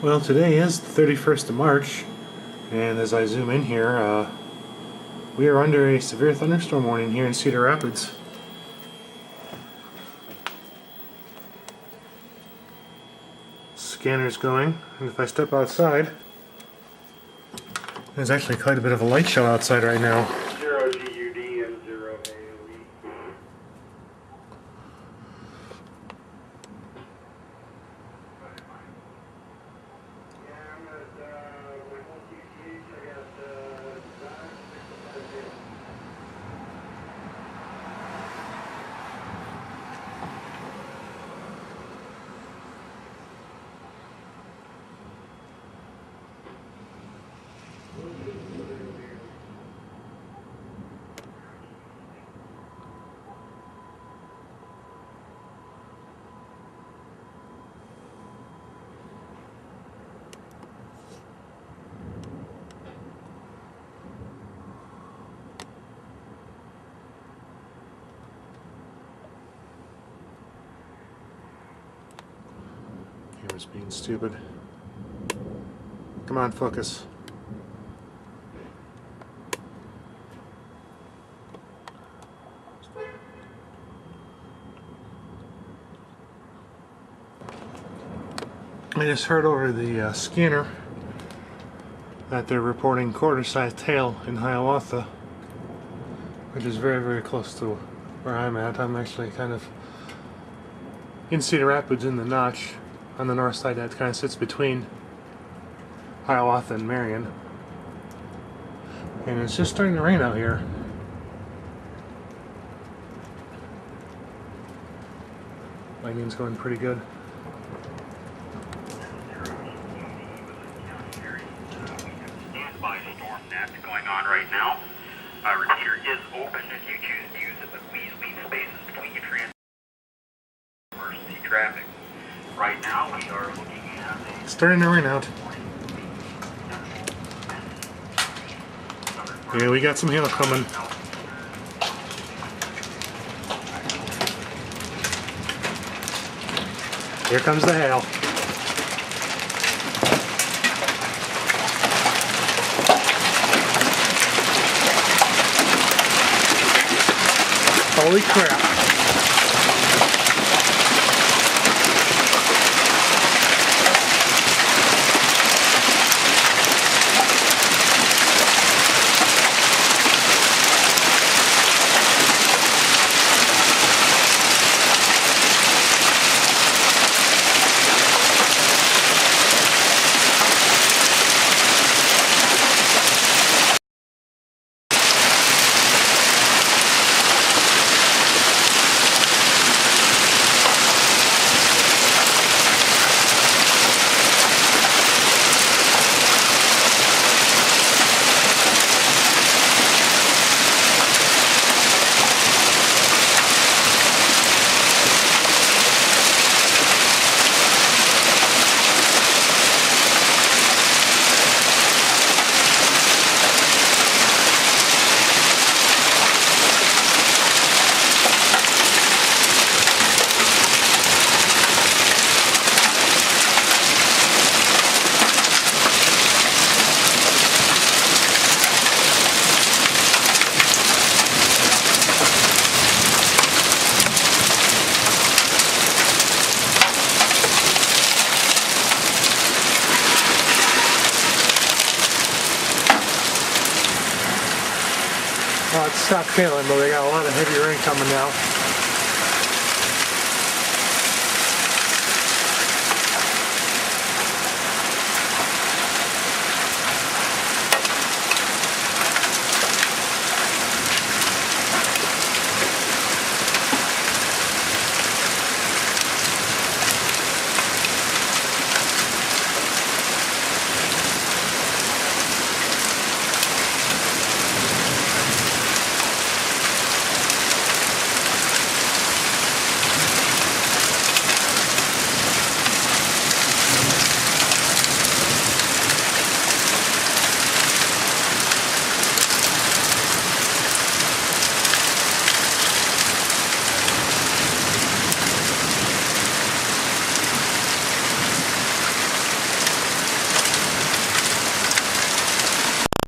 Well, today is the 31st of March, and as I zoom in here, we are under a severe thunderstorm warning here in Cedar Rapids. Scanner's going, and if I step outside, there's actually quite a bit of a light show outside right now. 0 GUD and 0 AOE. Camera's being stupid. Come on, focus. I just heard over the scanner that they're reporting quarter-sized hail in Hiawatha, which is very, very close to where I'm at. I'm actually kind of in Cedar Rapids in the notch on the north side that kind of sits between Hiawatha and Marion. And it's just starting to rain out here. Lightning's going pretty good. Standby storm that's going on right now. Repeater is open if you choose to use it, but please leave spaces between your transit and emergency traffic. Right now we are looking at It's starting to rain out. Yeah, we got some hail coming. Here comes the hail. Holy crap. Well, it stopped hailing, but we got a lot of heavy rain coming now.